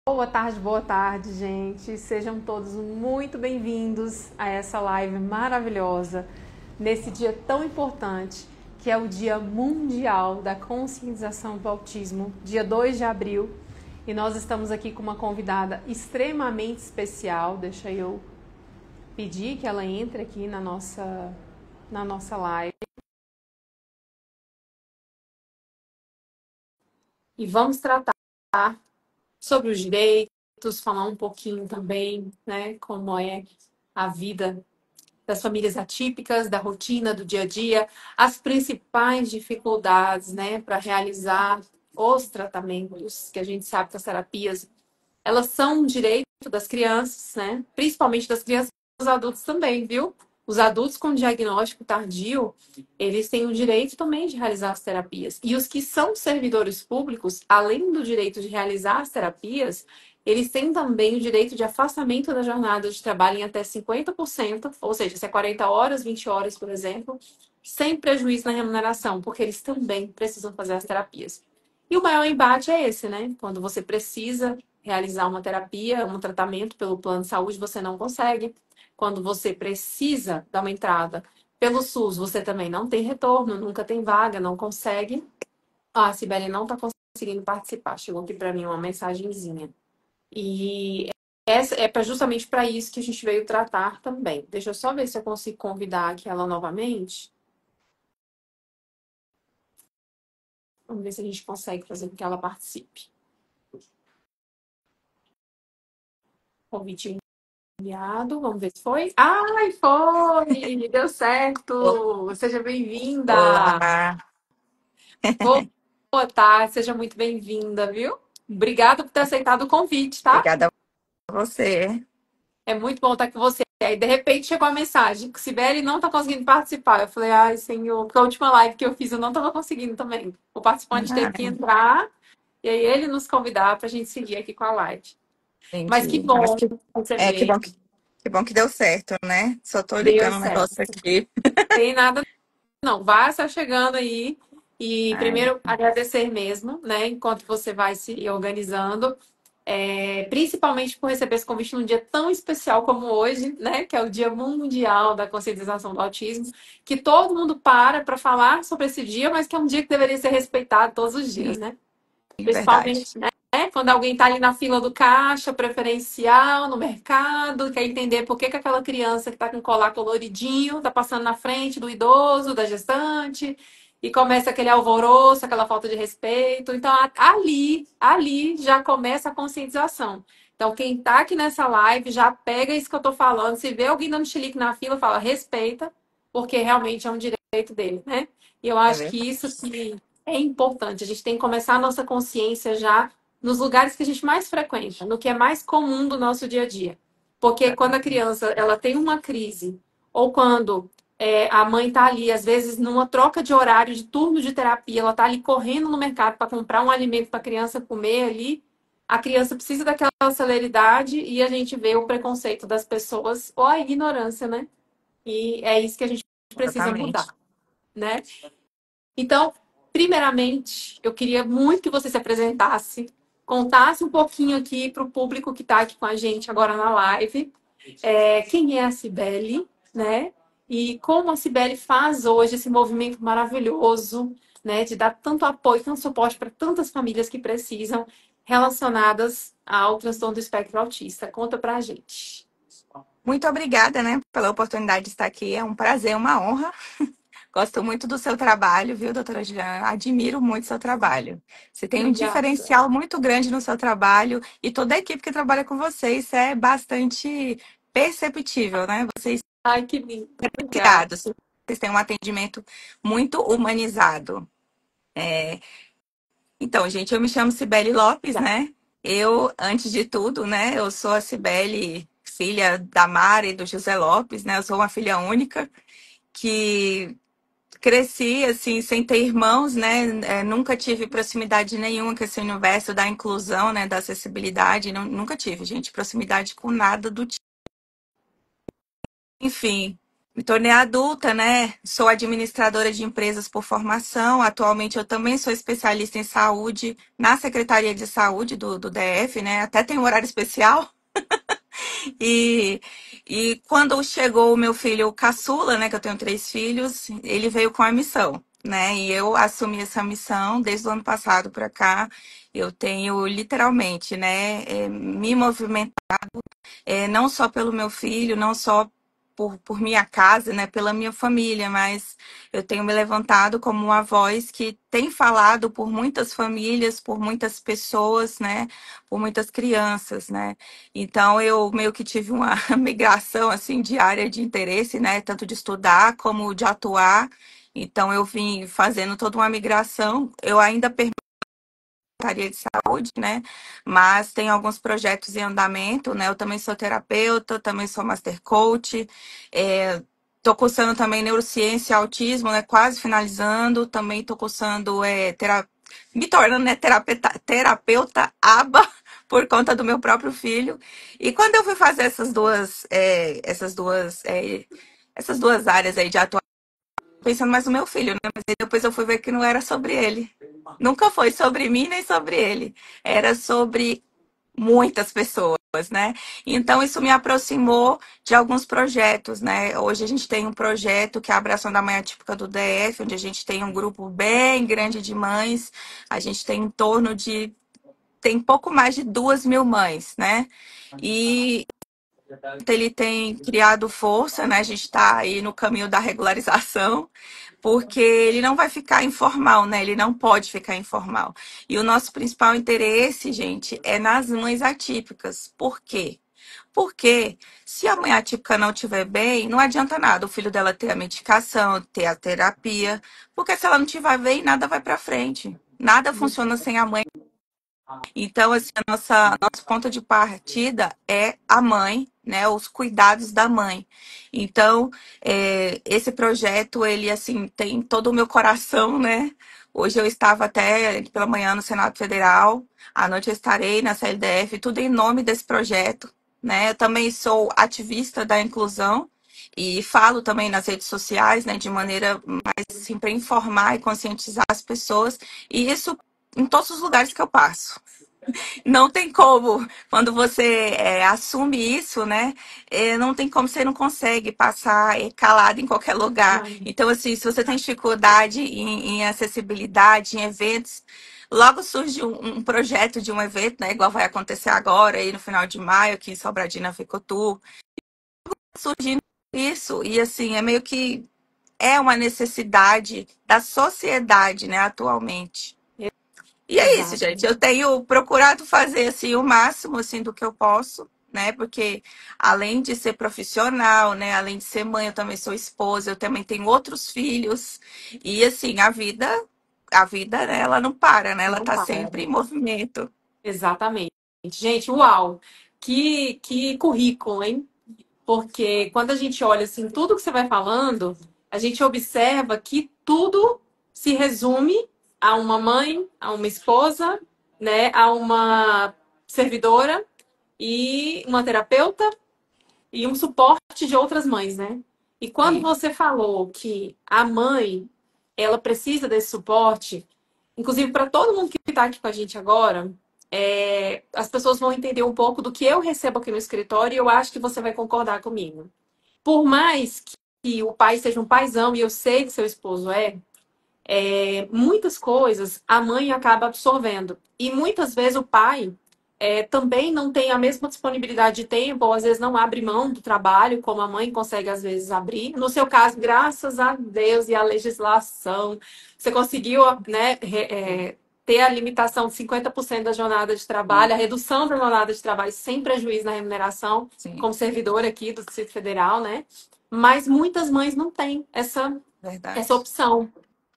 Boa tarde, gente. Sejam todos muito bem-vindos a essa live maravilhosa nesse dia tão importante que é o Dia Mundial da Conscientização do Autismo, dia 2 de abril. E nós estamos aqui com uma convidada extremamente especial. Deixa eu pedir que ela entre aqui na nossa live. E vamos tratar sobre os direitos, falar um pouquinho também, né, como é a vida das famílias atípicas, da rotina, do dia a dia, as principais dificuldades, né, para realizar os tratamentos, que a gente sabe que as terapias, elas são um direito das crianças, né, principalmente das crianças e dos adultos também, viu? Os adultos com diagnóstico tardio, eles têm o direito também de realizar as terapias. E os que são servidores públicos, além do direito de realizar as terapias, eles têm também o direito de afastamento da jornada de trabalho em até 50%, ou seja, se é 40 horas, 20 horas, por exemplo, sem prejuízo na remuneração, porque eles também precisam fazer as terapias. E o maior embate é esse, né? Quando você precisa realizar uma terapia, um tratamento pelo plano de saúde, você não consegue. Quando você precisa dar uma entrada pelo SUS, você também não tem retorno, nunca tem vaga, não consegue. Ah, a Sibeli não está conseguindo participar. Chegou aqui para mim uma mensagenzinha. E essa é justamente para isso que a gente veio tratar também. Deixa eu só ver se eu consigo convidar aqui ela novamente. Vamos ver se a gente consegue fazer com que ela participe. Convite enviado, vamos ver se foi. Ai, foi! Deu certo! Seja bem-vinda! Olá, Boa tarde, seja muito bem-vinda, viu? Obrigada por ter aceitado o convite, tá? obrigada a você. É muito bom estar com você. Aí, de repente, chegou a mensagem que Sibeli não está conseguindo participar. Eu falei, ai, senhor, porque a última live que eu fiz eu não estava conseguindo também. O participante teve que Ah, entrar e aí ele nos convidar para a gente seguir aqui com a live. Mas que entendi. Mas bom que você que veio. bom que bom que deu certo, né? Só tô Deu ligando um certo. negócio aqui. Tem nada, não. Vá só chegando aí. E Ai, primeiro agradecer mesmo, né? Enquanto você vai se organizando. Principalmente por receber esse convite num dia tão especial como hoje, né, que é o Dia Mundial da Conscientização do Autismo, que todo mundo para falar sobre esse dia, mas que é um dia que deveria ser respeitado todos os dias, né? verdade. Principalmente, né, quando alguém está ali na fila do caixa preferencial, no mercado, quer entender por que que aquela criança que está com colar coloridinho está passando na frente do idoso, da gestante, e começa aquele alvoroço, aquela falta de respeito. Então, ali já começa a conscientização. Então, quem está aqui nessa live já pega isso que eu estou falando. Se vê alguém dando chilique na fila, fala, respeita, porque realmente é um direito dele, né? E eu É acho que verdade. isso que é importante. A gente tem que começar a nossa consciência já nos lugares que a gente mais frequenta, no que é mais comum do nosso dia a dia. Porque quando a criança ela tem uma crise, ou quando a mãe está ali, às vezes, numa troca de horário, de turno de terapia, ela está ali correndo no mercado para comprar um alimento para a criança comer ali, a criança precisa daquela celeridade e a gente vê o preconceito das pessoas ou a ignorância, né? E é isso que a gente precisa mudar, Exatamente. né? Então, primeiramente, eu queria muito que você se apresentasse, contasse um pouquinho aqui para o público que está aqui com a gente agora na live, quem é a Cibele, né? E como a Cibele faz hoje esse movimento maravilhoso, né? De dar tanto apoio, tanto suporte para tantas famílias que precisam relacionadas ao transtorno do espectro autista. Conta para a gente. Muito obrigada, né, pela oportunidade de estar aqui. É um prazer, uma honra. Gosto muito do seu trabalho, viu, doutora Juliana? Admiro muito o seu trabalho. Você tem um Obrigada. diferencial muito grande no seu trabalho e toda a equipe que trabalha com você, isso é bastante perceptível, né? Vocês Ai, que lindo. Obrigada. criados, vocês têm um atendimento muito humanizado. Então, gente, eu me chamo Cibele Lopes, né? Eu, antes de tudo, né, eu sou a Cibele, filha da Mara e do José Lopes, né? Eu sou uma filha única que cresci assim sem ter irmãos, né? Nunca tive proximidade nenhuma com esse universo da inclusão, né? Da acessibilidade. Nunca tive, gente, proximidade com nada do tipo. Enfim. Me tornei adulta, né? Sou administradora de empresas por formação. Atualmente eu também sou especialista em saúde na Secretaria de Saúde do DF, né? Até tem um horário especial. E, e quando chegou o meu filho caçula, né? Que eu tenho 3 filhos, ele veio com a missão, né? E eu assumi essa missão desde o ano passado para cá. Eu tenho literalmente, né? Me movimentado não só pelo meu filho, não só por minha casa, né, pela minha família, mas eu tenho me levantado como uma voz que tem falado por muitas famílias, por muitas pessoas, né, por muitas crianças, né. Então eu meio que tive uma migração assim de área de interesse, né, tanto de estudar como de atuar. Então eu vim fazendo toda uma migração. Eu ainda Secretaria de Saúde, né? Mas tem alguns projetos em andamento, né? Eu também sou terapeuta, também sou master coach, tô cursando também neurociência e autismo, né? Quase finalizando, também tô cursando me tornando, né, terapeuta ABA por conta do meu próprio filho. E quando eu fui fazer essas duas áreas aí de atuação, pensando mais no meu filho, né? Mas aí depois eu fui ver que não era sobre ele. Nunca foi sobre mim nem sobre ele. Era sobre muitas pessoas, né? Então isso me aproximou de alguns projetos, né? Hoje a gente tem um projeto que é a Abração da Mãe Atípica do DF, onde a gente tem um grupo bem grande de mães. A gente tem em torno de tem pouco mais de 2.000 mães, né? E ele tem criado força, né? A gente está aí no caminho da regularização, porque ele não vai ficar informal, né? Ele não pode ficar informal. E o nosso principal interesse, gente, é nas mães atípicas. Por quê? Porque se a mãe atípica não estiver bem, não adianta nada o filho dela ter a medicação, ter a terapia, porque se ela não estiver bem, nada vai para frente. Nada funciona sem a mãe. Então, assim, nosso ponto de partida é a mãe, né? Os cuidados da mãe. Então, esse projeto, ele, assim, tem todo o meu coração, né? Hoje eu estava até pela manhã no Senado Federal, à noite eu estarei na CLDF, tudo em nome desse projeto, né? Eu também sou ativista da inclusão e falo também nas redes sociais, né? De maneira mais, assim, para informar e conscientizar as pessoas. E isso em todos os lugares que eu passo. Não tem como, quando você assume isso, né? Não tem como, você não consegue passar calado em qualquer lugar. Não. Então, assim, se você tem dificuldade em acessibilidade, em eventos, logo surge um projeto de um evento, né? Igual vai acontecer agora, aí no final de maio, aqui em Sobradinho, na Ficotur. Surgindo isso, e assim, é meio que é uma necessidade da sociedade, né, atualmente. E é isso, Exato. gente. Eu tenho procurado fazer assim o máximo assim do que eu posso, né? Porque além de ser profissional, né, além de ser mãe, eu também sou esposa, eu também tenho outros filhos. E assim, a vida, né, ela não para, né? Ela Não tá para. sempre em movimento. Exatamente. Gente, uau! Que currículo, hein? Porque quando a gente olha assim, tudo que você vai falando, a gente observa que tudo se resume a uma mãe, a uma esposa, né, a uma servidora e uma terapeuta e um suporte de outras mães, né? E quando Sim, você falou que a mãe, ela precisa desse suporte, inclusive para todo mundo que está aqui com a gente agora, as pessoas vão entender um pouco do que eu recebo aqui no escritório e eu acho que você vai concordar comigo. Por mais que o pai seja um paizão, e eu sei que seu esposo muitas coisas a mãe acaba absorvendo. E muitas vezes o pai também não tem a mesma disponibilidade de tempo, ou às vezes não abre mão do trabalho, como a mãe consegue às vezes abrir. No seu caso, graças a Deus e à legislação, você conseguiu, né, ter a limitação de 50% da jornada de trabalho, a redução da jornada de trabalho sem prejuízo na remuneração, sim, como servidor aqui do Distrito Federal, né? Mas muitas mães não têm essa verdade. opção,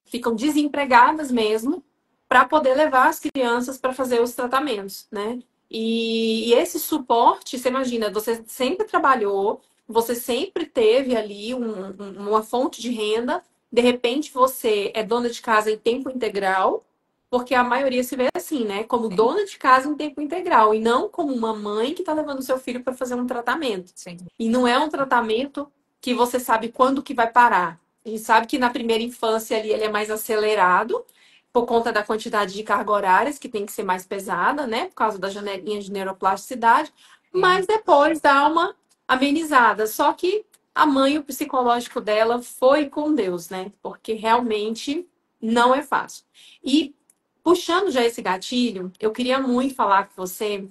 ficam desempregadas mesmo para poder levar as crianças para fazer os tratamentos, né? E esse suporte, você imagina, você sempre trabalhou, você sempre teve ali uma fonte de renda, de repente você é dona de casa em tempo integral, porque a maioria se vê assim, né? Como Sim, dona de casa em tempo integral, e não como uma mãe que está levando seu filho para fazer um tratamento. sim, E não é um tratamento que você sabe quando que vai parar. A gente sabe que na primeira infância ali ele é mais acelerado, por conta da quantidade de carga horárias, que tem que ser mais pesada, né? Por causa das janelinhas de neuroplasticidade. Mas depois dá uma amenizada. Só que a mãe, o psicológico dela foi com Deus, né? Porque realmente não é fácil. E puxando já esse gatilho, eu queria muito falar com você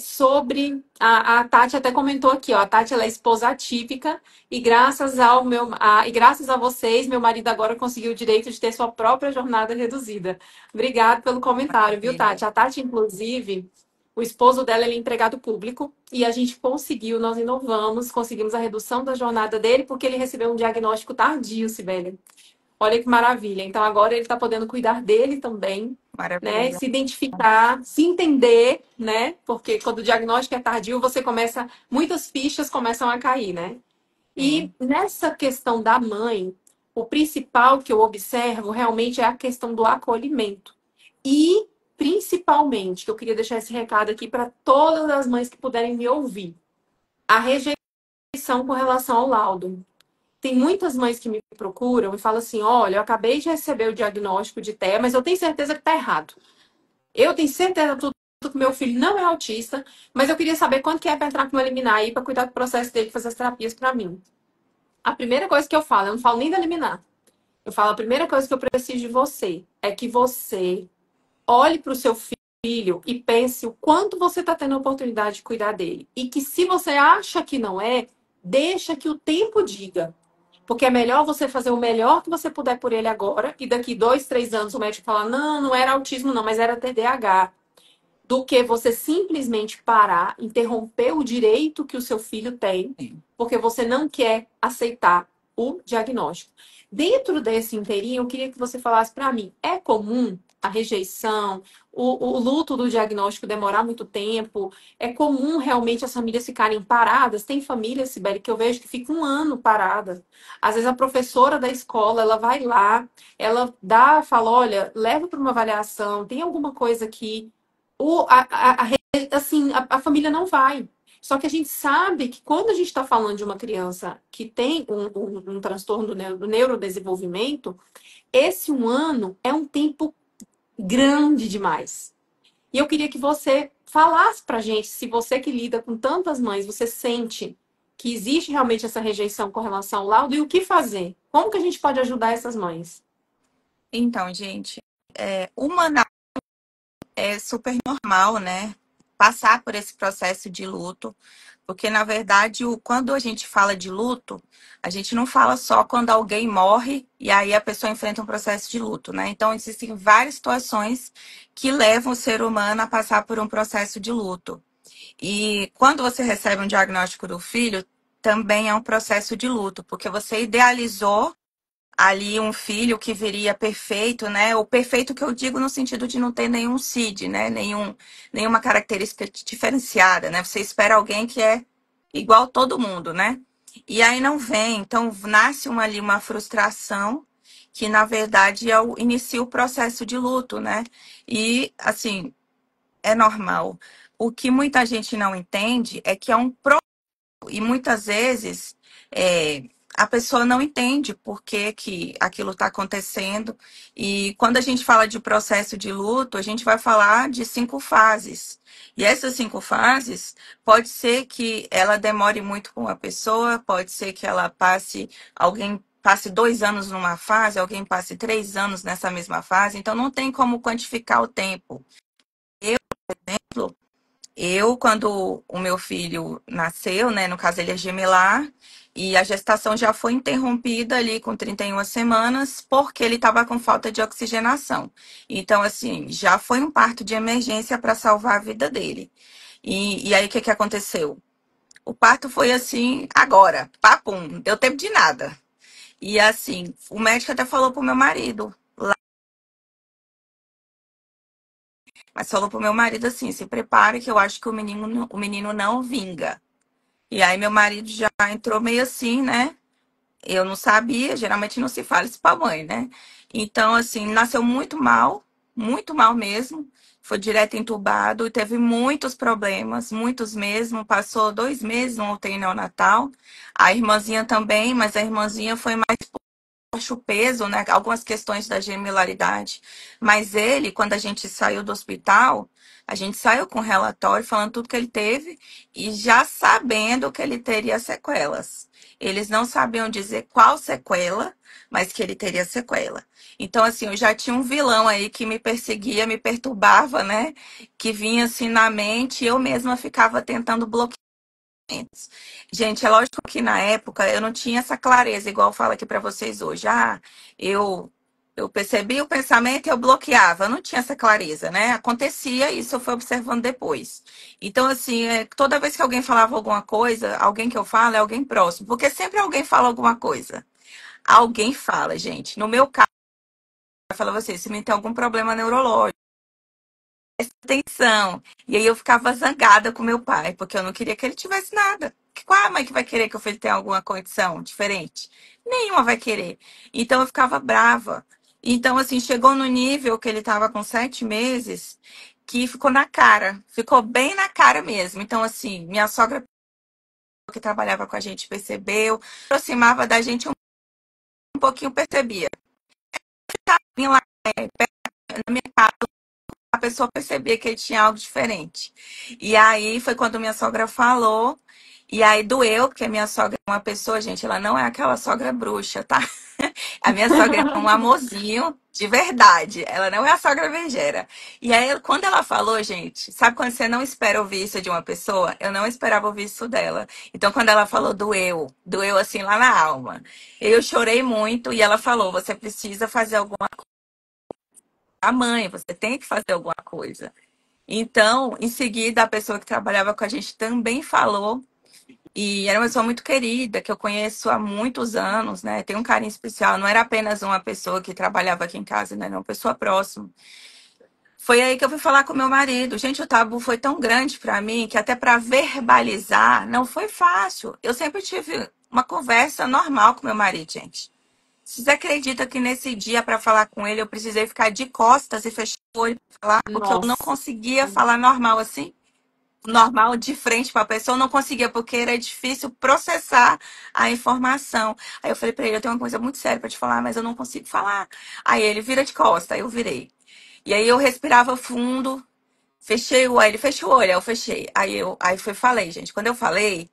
sobre a Tati até comentou aqui, ó, a Tati ela é esposa atípica e graças a vocês, meu marido agora conseguiu o direito de ter sua própria jornada reduzida. Obrigado pelo comentário, viu, Maravilha. Tati? A Tati, inclusive, o esposo dela ele é empregado público e a gente conseguiu, nós inovamos, conseguimos a redução da jornada dele porque ele recebeu um diagnóstico tardio, Sibeli. Olha que maravilha. Então agora ele está podendo cuidar dele também, né? Maravilha. Se identificar, se entender, né? Porque quando o diagnóstico é tardio, muitas fichas começam a cair, né? E Sim. nessa questão da mãe, o principal que eu observo realmente é a questão do acolhimento. E principalmente, que eu queria deixar esse recado aqui para todas as mães que puderem me ouvir, a rejeição com relação ao laudo. Tem muitas mães que me procuram e falam assim: olha, eu acabei de receber o diagnóstico de TEA, mas eu tenho certeza que está errado. Eu tenho certeza tudo que meu filho não é autista, mas eu queria saber quanto que é para entrar com uma liminar aí para cuidar do processo dele, fazer as terapias para mim. A primeira coisa que eu não falo nem da liminar. Eu falo, a primeira coisa que eu preciso de você é que você olhe para o seu filho e pense o quanto você está tendo a oportunidade de cuidar dele. E que se você acha que não é, deixa que o tempo diga. Porque é melhor você fazer o melhor que você puder por ele agora, e daqui 2, 3 anos o médico falar, não, não era autismo, não, mas era TDAH. Do que você simplesmente parar, interromper o direito que o seu filho tem, Sim. porque você não quer aceitar o diagnóstico. Dentro desse inteirinho, eu queria que você falasse para mim, é comum a rejeição, o luto do diagnóstico demorar muito tempo? É comum realmente as famílias ficarem paradas? Tem famílias, Sibeli, que eu vejo que fica um ano parada. Às vezes a professora da escola, ela vai lá, ela fala, olha, leva para uma avaliação, tem alguma coisa aqui assim, a família não vai. Só que a gente sabe que quando a gente está falando de uma criança que tem um transtorno do neurodesenvolvimento, esse um ano é um tempo grande demais. E eu queria que você falasse pra gente, se você que lida com tantas mães, você sente que existe realmente essa rejeição com relação ao laudo e o que fazer? Como que a gente pode ajudar essas mães? Então, gente, humanamente é super normal, né? Passar por esse processo de luto, porque na verdade, quando a gente fala de luto, a gente não fala só quando alguém morre e aí a pessoa enfrenta um processo de luto, né? Então, existem várias situações que levam o ser humano a passar por um processo de luto. E quando você recebe um diagnóstico do filho, também é um processo de luto, porque você idealizou ali um filho que viria perfeito, né? O perfeito que eu digo no sentido de não ter nenhum CID, né? Nenhuma característica diferenciada, né? Você espera alguém que é igual todo mundo, né? E aí não vem, então nasce ali uma frustração que na verdade inicia o processo de luto, né? E assim, é normal. O que muita gente não entende é que é um e muitas vezes a pessoa não entende por que, que aquilo está acontecendo. E quando a gente fala de processo de luto, a gente vai falar de 5 fases. E essas 5 fases, pode ser que ela demore muito com a pessoa, pode ser que alguém passe 2 anos numa fase, alguém passe 3 anos nessa mesma fase. Então, não tem como quantificar o tempo. Quando o meu filho nasceu, né, no caso ele é gemelar, e a gestação já foi interrompida ali com 31 semanas, porque ele estava com falta de oxigenação. Então, assim, já foi um parto de emergência para salvar a vida dele. E aí, o que que aconteceu? O parto foi assim, agora, papum, deu tempo de nada. E assim, o médico até falou pro meu marido, mas falou pro meu marido assim, se prepare que eu acho que o menino não vinga. E aí meu marido já entrou meio assim, né? Eu não sabia, geralmente não se fala isso pra mãe, né? Então, assim, nasceu muito mal. muito mal mesmo. Foi direto entubado e teve muitos problemas, muitos mesmo. Passou 2 meses no UTI neonatal. A irmãzinha também, mas a irmãzinha foi mais o peso, né? Algumas questões da gemilaridade. Mas ele, quando a gente saiu do hospital, a gente saiu com um relatório falando tudo que ele teve e já sabendo que ele teria sequelas. Eles não sabiam dizer qual sequela, mas que ele teria sequela. Então, assim, eu já tinha um vilão aí que me perseguia, me perturbava, né? Que vinha assim na mente e eu mesma ficava tentando bloquear. Gente, é lógico que na época eu não tinha essa clareza, igual eu falo aqui para vocês hoje. Eu eu percebi o pensamento e eu bloqueava. Eu não tinha essa clareza, né? Acontecia, isso eu fui observando depois. Então, assim, toda vez que alguém falava alguma coisa, alguém que eu falo é alguém próximo, porque sempre alguém fala alguma coisa. Alguém fala, gente. No meu caso, eu falava assim, se me tem algum problema neurológico, atenção. E aí eu ficava zangada com meu pai, porque eu não queria que ele tivesse nada. Qual a mãe que vai querer que o filho tenha alguma condição diferente? Nenhuma vai querer. Então eu ficava brava. Então, assim, chegou no nível que ele estava com 7 meses, que ficou na cara. Ficou bem na cara mesmo. Então, assim, minha sogra que trabalhava com a gente percebeu, aproximava da gente um pouquinho, percebia. Vinha lá na minha casa, a pessoa percebia que ele tinha algo diferente. E aí foi quando minha sogra falou, e aí doeu, porque minha sogra é uma pessoa, gente, ela não é aquela sogra bruxa, tá? A minha sogra é um amorzinho de verdade. Ela não é a sogra megera. E aí, quando ela falou, gente, sabe quando você não espera ouvir isso de uma pessoa? Eu não esperava ouvir isso dela. Então, quando ela falou, doeu assim lá na alma. Eu chorei muito e ela falou: você precisa fazer alguma coisa, mãe, você tem que fazer alguma coisa. Então, em seguida, a pessoa que trabalhava com a gente também falou. E era uma pessoa muito querida, que eu conheço há muitos anos, né? Tem um carinho especial. Não era apenas uma pessoa que trabalhava aqui em casa, né? Era uma pessoa próxima. Foi aí que eu fui falar com meu marido. Gente, o tabu foi tão grande para mim que até para verbalizar não foi fácil. Eu sempre tive uma conversa normal com meu marido, gente. Vocês acreditam que nesse dia, para falar com ele, eu precisei ficar de costas e fechar o olho para falar, porque eu não Nossa. conseguia falar normal assim? Normal de frente para a pessoa, eu não conseguia, porque era difícil processar a informação. Aí eu falei para ele, eu tenho uma coisa muito séria para te falar, mas eu não consigo falar. Aí ele vira de costa, aí eu virei. E aí eu respirava fundo, fechei o olho, ele fechou o olho, aí eu fechei. Aí falei, gente. Quando eu falei,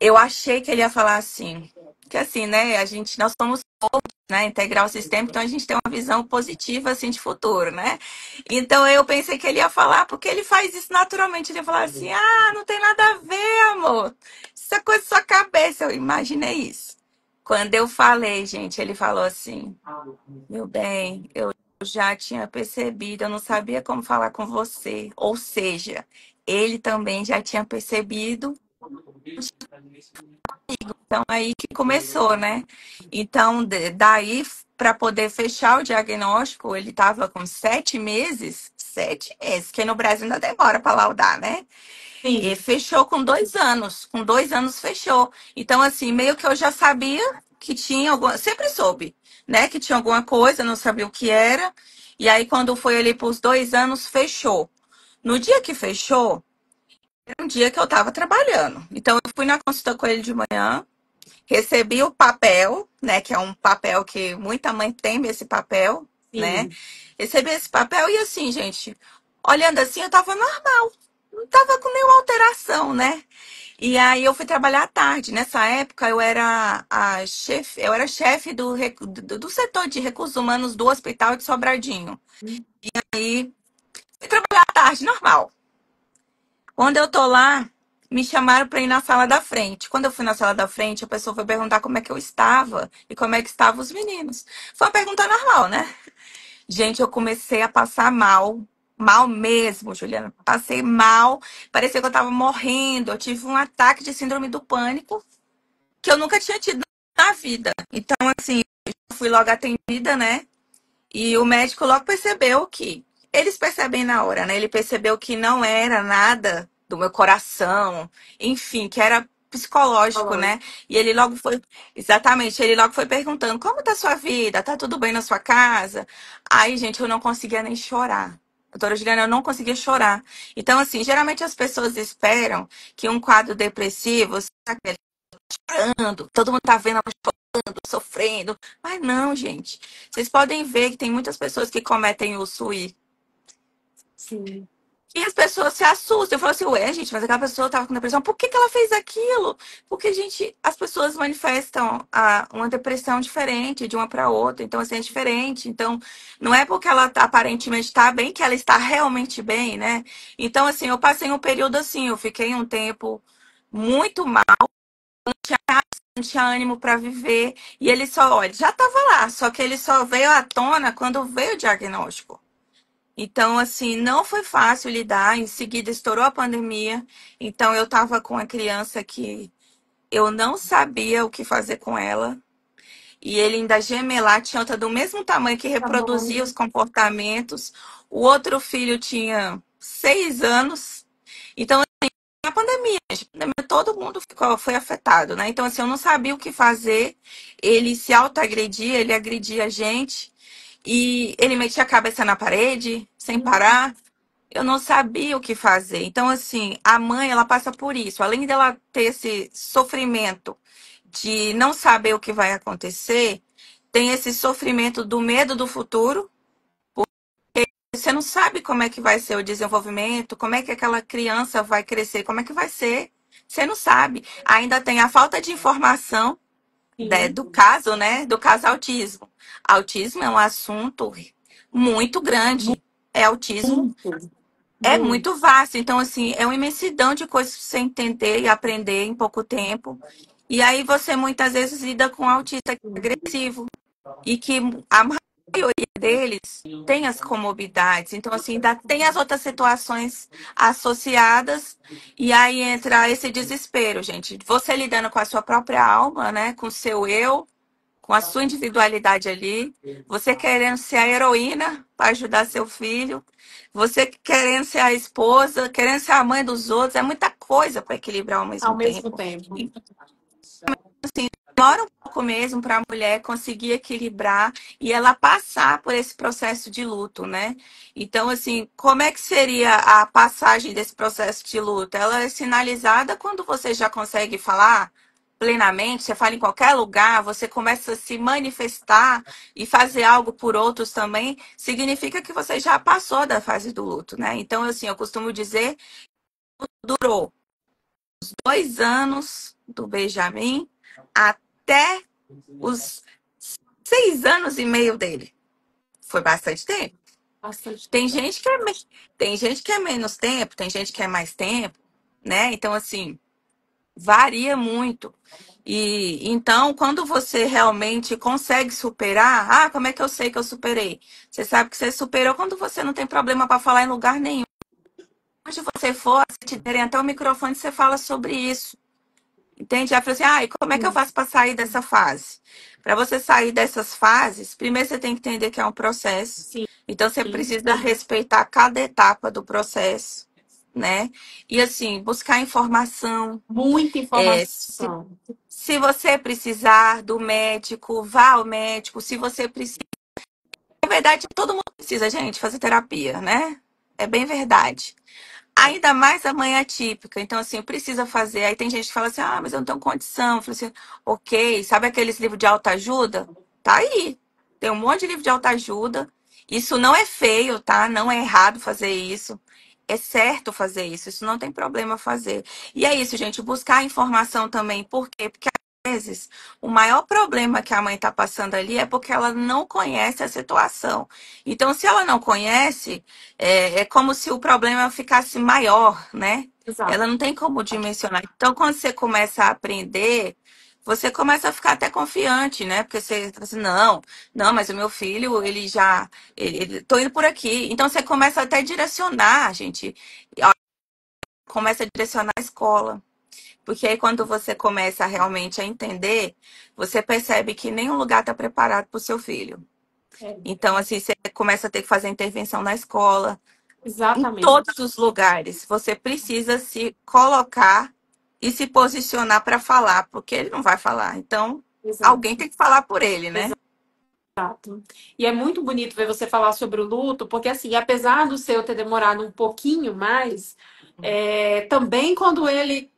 eu achei que ele ia falar assim, que assim, né, nós somos, né, integrar o sistema, então a gente tem uma visão positiva, assim, de futuro, né? Então eu pensei que ele ia falar, porque ele faz isso naturalmente, ele ia falar assim, não tem nada a ver, amor, isso é coisa da sua cabeça, eu imaginei isso. Quando eu falei, gente, ele falou assim, meu bem, eu já tinha percebido, eu não sabia como falar com você, ou seja, ele também já tinha percebido. Então, aí que começou, né? Então, daí, para poder fechar o diagnóstico, ele estava com 7 meses, 7 meses, que no Brasil ainda demora para laudar, né? E Sim. fechou com 2 anos fechou. Então, assim, meio que eu já sabia que tinha alguma, sempre soube, né? Que tinha alguma coisa, não sabia o que era. E aí, quando foi ali para os 2 anos, fechou. No dia que fechou, era um dia que eu estava trabalhando. Então, eu fui na consulta com ele de manhã. Recebi o papel, né? Que é um papel que muita mãe tem esse papel, né? Sim. Recebi esse papel e assim, gente, olhando assim, eu tava normal. Não tava com nenhuma alteração, né? E aí eu fui trabalhar à tarde. Nessa época eu era chefe do setor de recursos humanos do Hospital de Sobradinho. Aí fui trabalhar à tarde, normal. Quando eu tô lá, me chamaram para ir na sala da frente. Quando eu fui na sala da frente, a pessoa foi perguntar como é que eu estava e como é que estavam os meninos. Foi uma pergunta normal, né? Gente, eu comecei a passar mal. Mal mesmo, Juliana. Passei mal. Parecia que eu tava morrendo. Eu tive um ataque de síndrome do pânico que eu nunca tinha tido na vida. Então, assim, eu fui logo atendida, né? E o médico logo percebeu que. Eles percebem na hora, né? Ele percebeu que não era nada do meu coração, enfim, que era psicológico, né? Lógico. E ele logo foi, exatamente, ele logo foi perguntando: como tá a sua vida? Tá tudo bem na sua casa? Aí, gente, eu não conseguia nem chorar. Doutora Juliana, eu não conseguia chorar. Então, assim, geralmente as pessoas esperam que um quadro depressivo, sabe, chorando, todo mundo tá vendo ela chorando, sofrendo. Mas não, gente. Vocês podem ver que tem muitas pessoas que cometem o suicídio. Sim. E as pessoas se assustam. Eu falo assim, ué, gente, mas aquela pessoa estava com depressão. Por que que ela fez aquilo? Porque, gente, as pessoas manifestam uma depressão diferente de uma para outra. Então, assim, é diferente. Então, não é porque ela aparentemente está bem que ela está realmente bem, né? Então, assim, eu passei um período assim, eu fiquei um tempo muito mal, não tinha ânimo para viver. E ele só, olha, já estava lá, só que ele só veio à tona quando veio o diagnóstico. Então, assim, não foi fácil lidar. Em seguida, estourou a pandemia. Então, eu estava com uma criança que eu não sabia o que fazer com ela. E ele ainda gemelar, tinha outra do mesmo tamanho que Tá reproduzia os bom. comportamentos. O outro filho tinha 6 anos. Então, a pandemia, gente, a pandemia, todo mundo foi afetado, né? Então, assim, eu não sabia o que fazer. Ele se autoagredia, ele agredia a gente. E ele metia a cabeça na parede, sem parar. Eu não sabia o que fazer. Então, assim, a mãe, ela passa por isso. Além dela ter esse sofrimento de não saber o que vai acontecer, tem esse sofrimento do medo do futuro. Você não sabe como é que vai ser o desenvolvimento, como é que aquela criança vai crescer, como é que vai ser. Você não sabe. Ainda tem a falta de informação Sim. do caso, né? Do caso autismo. Autismo é um assunto muito grande. É autismo, Muito. é Muito. muito vasto. Então, assim, é uma imensidão de coisas para você entender e aprender em pouco tempo. E aí você muitas vezes lida com um autista agressivo e que a maioria deles tem as comorbidades. Então, assim, ainda tem as outras situações associadas. E aí entra esse desespero, gente. Você lidando com a sua própria alma, né? Com o seu eu, com a sua individualidade ali, você querendo ser a heroína para ajudar seu filho, você querendo ser a esposa, querendo ser a mãe dos outros, é muita coisa para equilibrar ao Ao mesmo mesmo tempo. tempo. E, assim, demora um pouco mesmo para a mulher conseguir equilibrar e ela passar por esse processo de luto, né? Então, assim, como é que seria a passagem desse processo de luto? Ela é sinalizada quando você já consegue falar plenamente, você fala em qualquer lugar, você começa a se manifestar e fazer algo por outros também, significa que você já passou da fase do luto, né? Então, assim, eu costumo dizer, durou 2 anos do Benjamin até os 6 anos e meio dele. Foi bastante tempo. Bastante Tem tempo. gente que tem gente que é menos tempo, tem gente que é mais tempo, né? Então, assim, varia muito. E então, quando você realmente consegue superar, como é que eu sei que eu superei? Você sabe que você superou quando você não tem problema para falar em lugar nenhum. Onde você for, se te derem até o microfone, você fala sobre isso. Entende? Ela falou assim, e como é que eu Sim. faço para sair dessa fase? Para você sair dessas fases, primeiro você tem que entender que é um processo. Sim. Então você precisa respeitar cada etapa do processo, né? E assim, buscar informação. Muita É, se, informação. se você precisar do médico, vá ao médico. Se você precisa. Na verdade, todo mundo precisa, gente, fazer terapia, né? É bem verdade. É. Ainda mais a mãe atípica. Então, assim, precisa fazer. Aí tem gente que fala assim, mas eu não tenho condição. Eu falo assim, ok, sabe aqueles livros de autoajuda? Tá aí. Tem um monte de livro de autoajuda. Isso não é feio, tá? Não é errado fazer isso. É certo fazer isso. Isso não tem problema fazer. E é isso, gente. Buscar informação também. Por quê? Porque às vezes o maior problema que a mãe está passando ali é porque ela não conhece a situação. Então, se ela não conhece, é como se o problema ficasse maior, né? Exato. Ela não tem como dimensionar. Então, quando você começa a aprender, você começa a ficar até confiante, né? Porque você fala assim, não, não, mas o meu filho, ele já, tô indo por aqui. Então, você começa até a direcionar, gente. Ó, começa a direcionar a escola. Porque aí, quando você começa realmente a entender, você percebe que nenhum lugar está preparado para o seu filho. É. Então, assim, você começa a ter que fazer intervenção na escola, em todos Exatamente. os lugares. Você precisa se colocar e se posicionar para falar, porque ele não vai falar. Então, alguém Exato. tem que falar por ele, né? Exato. E é muito bonito ver você falar sobre o luto, porque assim, apesar do seu ter demorado um pouquinho mais, também quando ele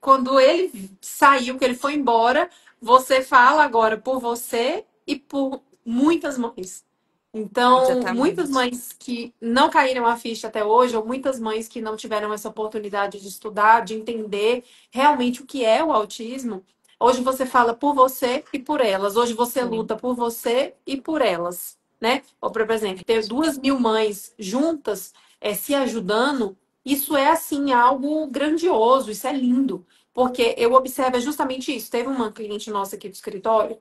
saiu, que ele foi embora, você fala agora por você e por muitas mães. Então, muitas Exatamente. mães que não caíram a ficha até hoje, ou muitas mães que não tiveram essa oportunidade de estudar, de entender realmente o que é o autismo, hoje você fala por você e por elas. Hoje você Sim. luta por você e por elas, né? Ou, por exemplo, ter 2.000 mães juntas, se ajudando, isso é, assim, algo grandioso, isso é lindo. Porque eu observo justamente isso. Teve uma cliente nossa aqui do escritório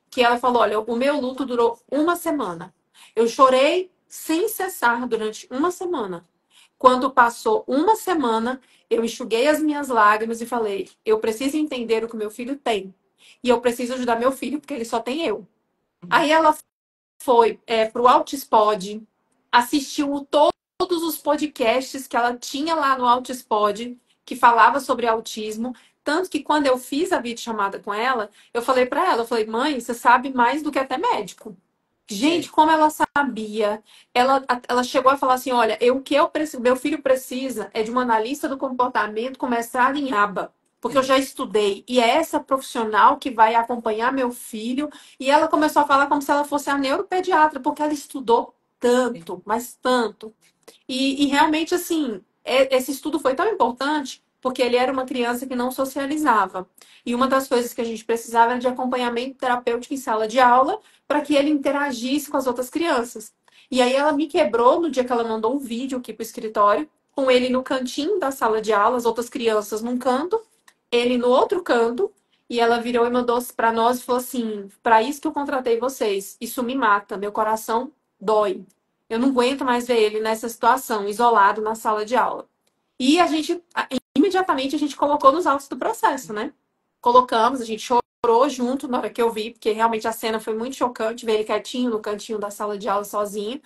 que ela falou, olha, o meu luto durou uma semana. Eu chorei sem cessar durante uma semana. Quando passou uma semana, eu enxuguei as minhas lágrimas e falei: eu preciso entender o que meu filho tem. E eu preciso ajudar meu filho, porque ele só tem eu. Aí ela foi para o Altispod, assistiu todos os podcasts que ela tinha lá no Altispod, que falava sobre autismo. Tanto que quando eu fiz a videochamada com ela, eu falei para ela, eu falei, mãe, você sabe mais do que até médico. Gente, como ela sabia, ela chegou a falar assim: olha, o que eu preciso, meu filho precisa é de uma analista do comportamento com mestrado em aba, porque eu já estudei, e é essa profissional que vai acompanhar meu filho. E ela começou a falar como se ela fosse a neuropediatra, porque ela estudou tanto, mas tanto. E realmente, assim, esse estudo foi tão importante porque ele era uma criança que não socializava. E uma das coisas que a gente precisava era de acompanhamento terapêutico em sala de aula para que ele interagisse com as outras crianças. E aí ela me quebrou no dia que ela mandou um vídeo aqui para o escritório, com ele no cantinho da sala de aula, as outras crianças num canto, ele no outro canto, e ela virou e mandou para nós e falou assim: para isso que eu contratei vocês, isso me mata, meu coração dói. Eu não aguento mais ver ele nessa situação, isolado na sala de aula. E a gente, imediatamente, a gente colocou nos autos do processo, né? Colocamos, a gente chorou junto na hora que eu vi, porque realmente a cena foi muito chocante, ver ele quietinho no cantinho da sala de aula sozinho.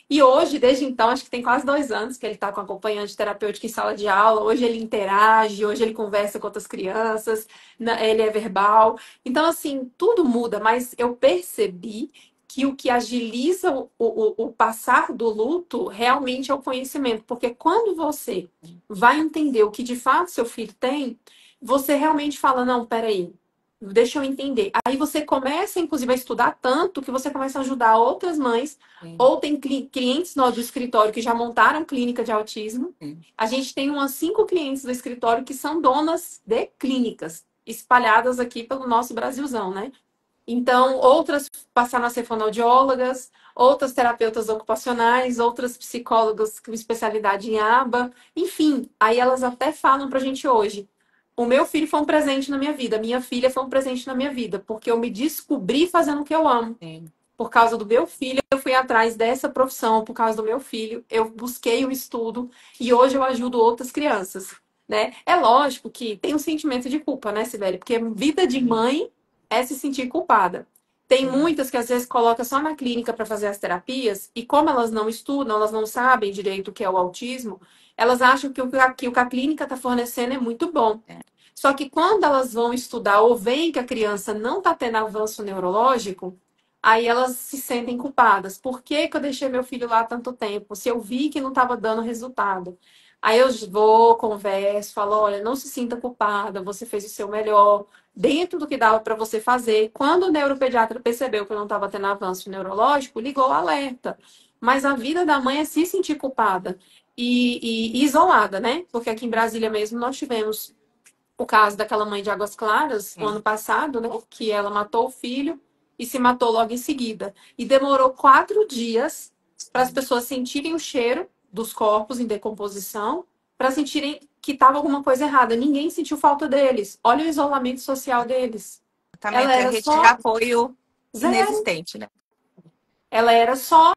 E hoje, desde então, acho que tem quase 2 anos que ele está com acompanhante terapêutico em sala de aula. Hoje ele interage, hoje ele conversa com outras crianças, ele é verbal. Então, assim, tudo muda, mas eu percebi que o que agiliza o passar do luto realmente é o conhecimento. Porque quando você vai entender o que de fato seu filho tem, você realmente fala: não, peraí. Deixa eu entender. Aí você começa, inclusive, a estudar tanto que você começa a ajudar outras mães. Ou tem clientes nós do escritório que já montaram clínica de autismo. A gente tem umas 5 clientes do escritório que são donas de clínicas, espalhadas aqui pelo nosso Brasilzão, né? Então, outras passaram a ser fonoaudiólogas, outras terapeutas ocupacionais, outras psicólogas com especialidade em aba. Enfim, aí elas até falam pra gente hoje: o meu filho foi um presente na minha vida, minha filha foi um presente na minha vida, porque eu me descobri fazendo o que eu amo. Por causa do meu filho, eu fui atrás dessa profissão, por causa do meu filho, eu busquei o estudo e hoje eu ajudo outras crianças, né? É lógico que tem um sentimento de culpa, né, Sibeli? Porque vida de mãe é se sentir culpada. Tem muitas que às vezes colocam só na clínica para fazer as terapias e como elas não estudam, elas não sabem direito o que é o autismo, elas acham que o que a clínica está fornecendo é muito bom. Só que quando elas vão estudar ou veem que a criança não está tendo avanço neurológico, aí elas se sentem culpadas. Por que que eu deixei meu filho lá tanto tempo? Se eu vi que não estava dando resultado. Aí eu vou, converso, falo: olha, não se sinta culpada, você fez o seu melhor, dentro do que dava para você fazer. Quando o neuropediatra percebeu que eu não estava tendo avanço neurológico, ligou o alerta. Mas a vida da mãe é se sentir culpada e isolada, né? Porque aqui em Brasília mesmo nós tivemos o caso daquela mãe de Águas Claras, o ano passado, né? Que ela matou o filho e se matou logo em seguida. E demorou 4 dias para as pessoas sentirem o cheiro dos corpos em decomposição, para sentirem que estava alguma coisa errada. Ninguém sentiu falta deles. Olha o isolamento social deles. Ela Tratamento é era rede de só apoio zero. inexistente, né? Ela era só.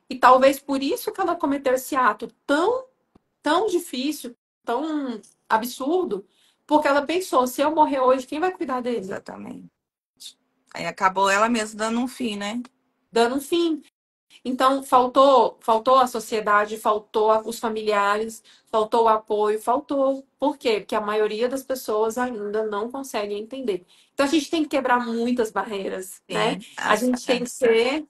E talvez por isso que ela cometeu esse ato tão difícil, tão absurdo, porque ela pensou: se eu morrer hoje, quem vai cuidar dele? Exatamente. Aí acabou ela mesma dando um fim, né? Dando um fim. Então, faltou a sociedade, faltou os familiares, faltou o apoio, faltou. Por quê? Porque a maioria das pessoas ainda não consegue entender. Então, a gente tem que quebrar muitas barreiras, né? Sim, A gente tem que ser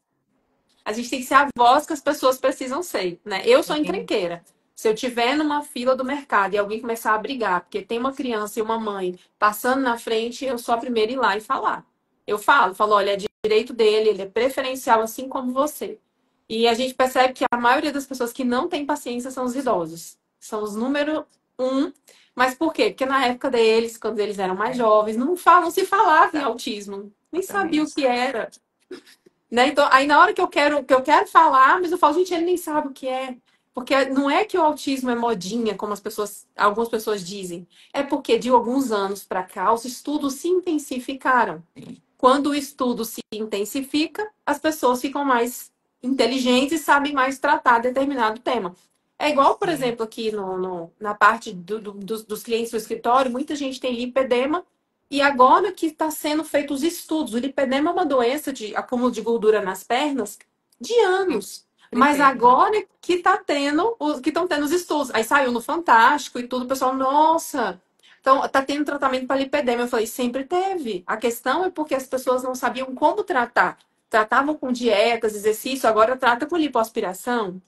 A gente tem que ser a voz que as pessoas precisam ser, né? Eu sou sim, encrenqueira. Se eu tiver numa fila do mercado e alguém começar a brigar, porque tem uma criança e uma mãe passando na frente, eu sou a primeira a ir lá e falar. Eu falo, olha, é direito dele, ele é preferencial assim como você. E a gente percebe que a maioria das pessoas que não tem paciência são os idosos. São os número um. Mas por quê? Porque na época deles, quando eles eram mais é, jovens, não se falava em autismo. Nem sabia o exatamente. que era. Né? Então, aí na hora que eu quero falar, mas eu falo, gente, ele nem sabe o que é. Porque não é que o autismo é modinha, como algumas pessoas dizem. É porque de alguns anos para cá, os estudos se intensificaram. Quando o estudo se intensifica, as pessoas ficam mais inteligentes e sabem mais tratar determinado tema. É igual, por Sim, exemplo, aqui na parte dos clientes do escritório, muita gente tem lipedema, e agora que está sendo feitos os estudos, o lipedema é uma doença de acúmulo de gordura nas pernas de anos. Mas lipedema. agora que estão tendo os estudos. Aí saiu no Fantástico e tudo, o pessoal, nossa, então, tá tendo tratamento para lipedema. Eu falei, sempre teve. A questão é porque as pessoas não sabiam como tratar. Tratavam com dietas, exercício, agora trata com lipoaspiração. Uhum.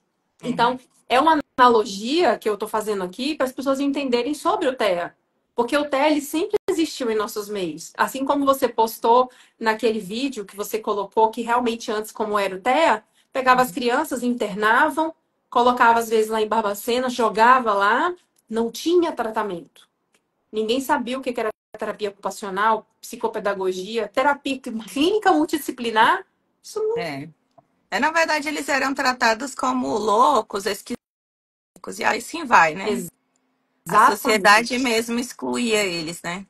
Então, é uma analogia que eu estou fazendo aqui para as pessoas entenderem sobre o TEA. Porque o TEA ele sempre existiu em nossos meios. Assim como você postou naquele vídeo que você colocou que realmente antes como era o TEA, pegava as crianças, internavam, colocava às vezes lá em Barbacena, jogava lá, não tinha tratamento. Ninguém sabia o que era terapia ocupacional, psicopedagogia, terapia clínica multidisciplinar. Isso não É. Na verdade, eles eram tratados como loucos, esquizofrênicos, e aí sim vai, né? é A sociedade exatamente. mesmo excluía eles, né?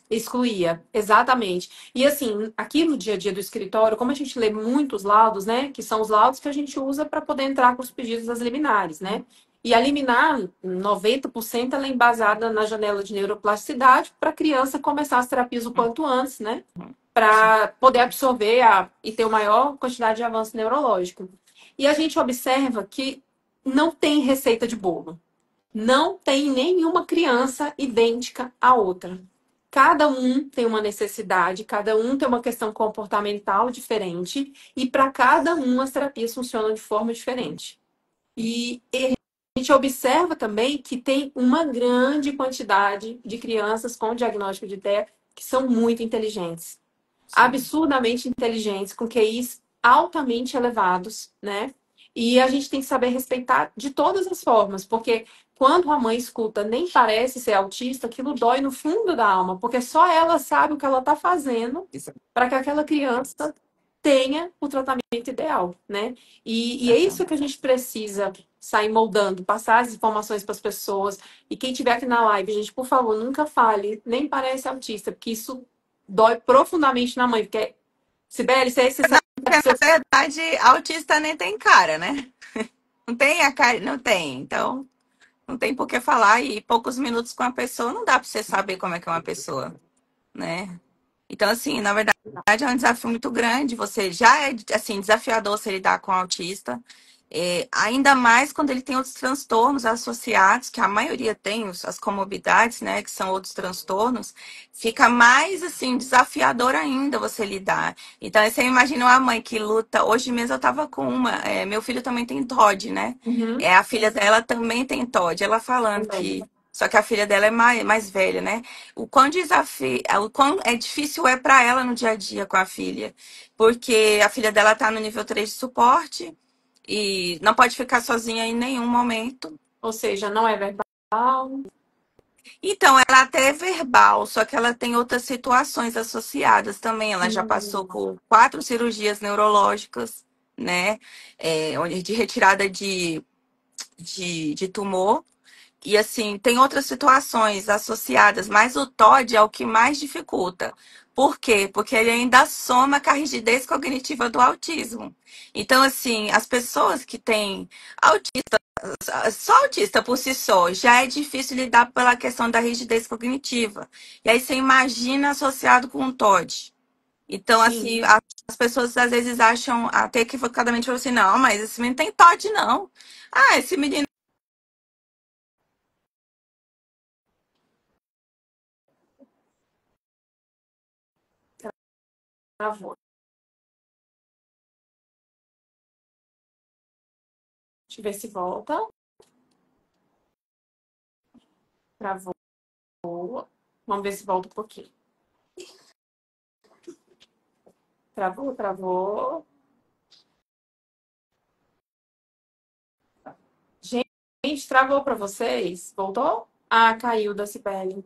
Excluía, exatamente. E assim, aqui no dia a dia do escritório, como a gente lê muitos laudos, né? Que são os laudos que a gente usa para poder entrar com os pedidos das liminares, né? E a liminar, 90% ela é embasada na janela de neuroplasticidade para a criança começar as terapias o quanto antes, né? Para poder absorver e ter uma maior quantidade de avanço neurológico. E a gente observa que não tem receita de bolo. Não tem nenhuma criança idêntica à outra. Cada um tem uma necessidade, cada um tem uma questão comportamental diferente, e para cada um as terapias funcionam de forma diferente. E a gente observa também que tem uma grande quantidade de crianças com diagnóstico de TEA que são muito inteligentes, Sim. absurdamente inteligentes, com QIs altamente elevados, né? E a gente tem que saber respeitar de todas as formas, porque quando a mãe escuta nem parece ser autista, aquilo dói no fundo da alma, porque só ela sabe o que ela está fazendo para que aquela criança tenha o tratamento ideal, né? E é isso que a Exatamente. gente precisa sair moldando, passar as informações para as pessoas. E quem estiver aqui na live, gente, por favor, nunca fale, nem parece autista, porque isso dói profundamente na mãe, porque, Sibeli, você sabe Porque, que seu... na verdade, autista nem tem cara, né? Não tem a cara, não tem. Então, não tem por que falar. E poucos minutos com a pessoa, não dá para você saber como é que é uma pessoa, né? Então, assim, na verdade, é um desafio muito grande. Você já é, assim, desafiador se lidar com o autista. Ainda mais quando ele tem outros transtornos associados, que a maioria tem, as comorbidades, né, que são outros transtornos, fica mais, assim, desafiador ainda você lidar. Então, aí você imagina uma mãe que luta. Hoje mesmo eu tava com meu filho também tem TOD, né? Uhum, A filha dela também tem TOD. Ela falando também. que. Só que a filha dela é mais velha, né? O quão é difícil é para ela no dia a dia com a filha, porque a filha dela tá no nível 3 de suporte e não pode ficar sozinha em nenhum momento. Ou seja, não é verbal. Então, ela até é verbal, só que ela tem outras situações associadas também. Ela já passou Hum, por 4 cirurgias neurológicas, né? De retirada de tumor. E assim, tem outras situações associadas, mas o TOD é o que mais dificulta. Por quê? Porque ele ainda soma com a rigidez cognitiva do autismo. Então, assim, as pessoas que têm autista, só autista por si só, já é difícil lidar pela questão da rigidez cognitiva. E aí você imagina associado com o TOD. Então, sim, assim, as pessoas às vezes acham até equivocadamente assim, não, mas esse menino tem TOD, não. Ah, esse menino Travou. Deixa eu ver se volta. Travou. Vamos ver se volta um pouquinho. Travou, travou. Gente, travou para vocês? Voltou? Ah, caiu da Cibele.